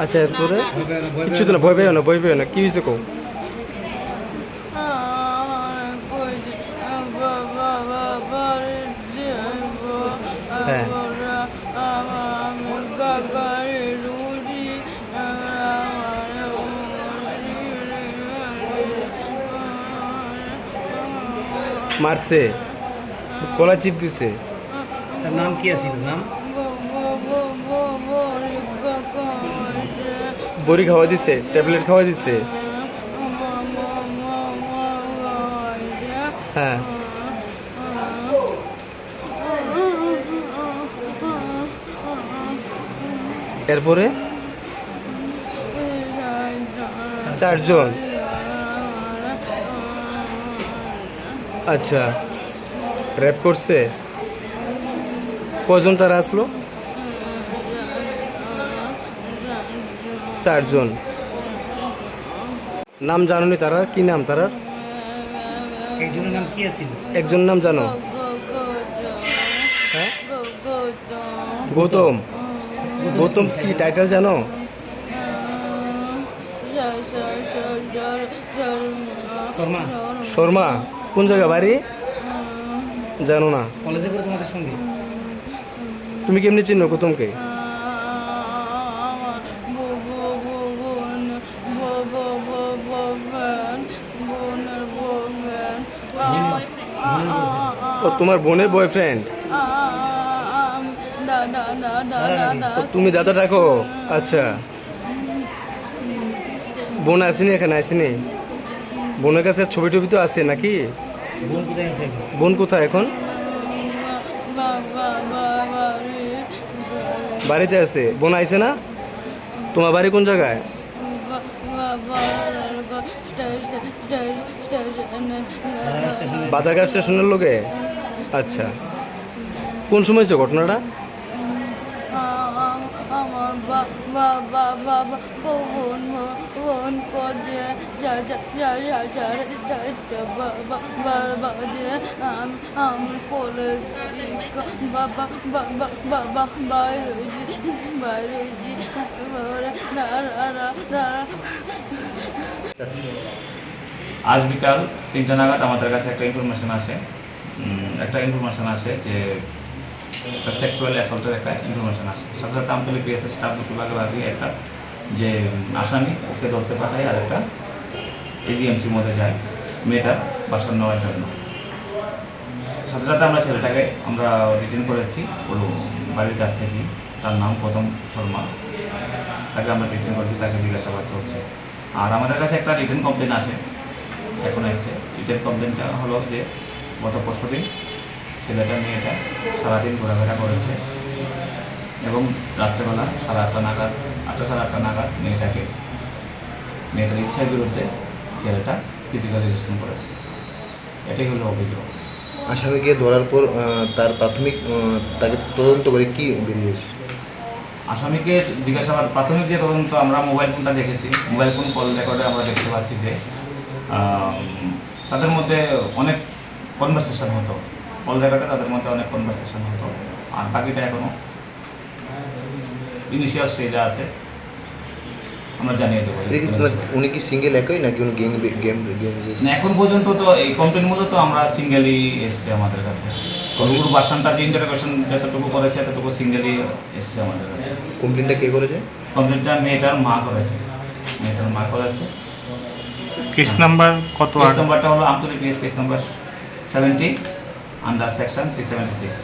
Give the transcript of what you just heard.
আচ্ছা এরপরে কিছু তো না, ভয় পেও না, ভয় পেও না, কি হয়েছে কো? হ্যাঁ মারছে, কলা চিপ দিছে। তার নাম কি আছিল নাম? বড়ি খাওয়া দিছে, ট্যাবলেট খাওয়া দিছে। হ্যাঁ এরপরে 4 জন। আচ্ছা র্যাপ করছে, কজন তারা আসলো? 4 জন। নাম জানোনি তারা? কি নাম তারা? একজনের নাম কি আছিল? একজন নাম জানো? হ্যাঁ গৌতম। গৌতম কি টাইটেল জানো? শর্মা। শর্মা। কোন জায়গা বাড়ি জানো না? কলেজে পড়ে তোমাদের সঙ্গে? তুমি কেমনি চিনো গৌতমকে? ও তোমার বোনের বয়ফ্রেন্ড? তুমি দাদা ডাকো? আচ্ছা বোন আসেনি এখানে? আসেনি? বোনের কাছে ছবি টবি তো আছে নাকি? বোন কোথায় আছে এখন? বোন কোথায় এখন? বাড়িতে আছে। বোন আইছে না? তোমার বাড়ি কোন জায়গায়? বাজারঘাট স্টেশনের লোকে। আচ্ছা কোন সময় হয়েছে ঘটনাটা? আজ বিকাল 3টা নাগাদ আমাদের কাছে একটা ইনফরমেশন আসে যে একটা সেক্সুয়াল অ্যাসল্টের একটা ইনফরমেশন আসে। সাথে সাথে আমতলী পিএসএ স্টাফ দুটো ভাগে একটা যে আসামি ওকে ধরতে পাঠায়, আর একটা এজিএমসির মধ্যে যায় মেয়েটার বাসা নেওয়ার জন্য। সাথে সাথে আমরা ছেলেটাকে আমরা রিটেন করেছি ওর বাড়ির কাছ থেকে। তার নাম গৌতম শর্মা। তাকে আমরা রিটেন করেছি, তাকে জিজ্ঞাসাবাদ চলছে। আর আমাদের কাছে একটা রিটেন কমপ্লেন আসে, এখন এসছে। রিটেন কমপ্লেনটা হলো যে গত পরশুদিন ছেলেটা মেয়েটা সারাদিন ঘোরাফেরা করেছে এবং রাত্রেবেলা 8:30 নাগাদ 8:30 নাগাদ মেয়েটার ইচ্ছার বিরুদ্ধে ছেলেটা ফিজিক্যাল রিলেশন করেছে। এটাই হলো অভিযোগ। আসামিকে ধরার পর তার প্রাথমিক তাকে তদন্ত করে কি বেরিয়েছে? আসামিকে জিজ্ঞাসাবাদ, প্রাথমিক যে তদন্ত, আমরা মোবাইল ফোনটা দেখেছি। মোবাইল ফোন কল রেকর্ডে আমরা দেখতে পাচ্ছি যে তাদের মধ্যে অনেক কনভারসেশন হতো। কল রেকর্ডে তাদের মধ্যে অনেক কনভারসেশন হতো। আর বাকিটা এখনো ইনিশিয়াল স্টেজে আছে, আমরা জানিয়ে দেবো। উনি কি সিঙ্গেল একই নাকি উনি গেম না, এখন পর্যন্ত তো এই কমপ্লেন মূলত আমরা সিঙ্গেলই এসছে আমাদের কাছে। কতগুলো ভার্সনটা যে ইন্টারোগেশন যতটুকু করেছে ততটুকু সিঙ্গেলই এসছে আমাদের কাছে। কমপ্লেনটা কে করেছে? কমপ্লেনটা মেয়েটার মা করেছে। কেস নাম্বার কত? কেস নাম্বারটা হলো Amtali PS case number 70 under section 376।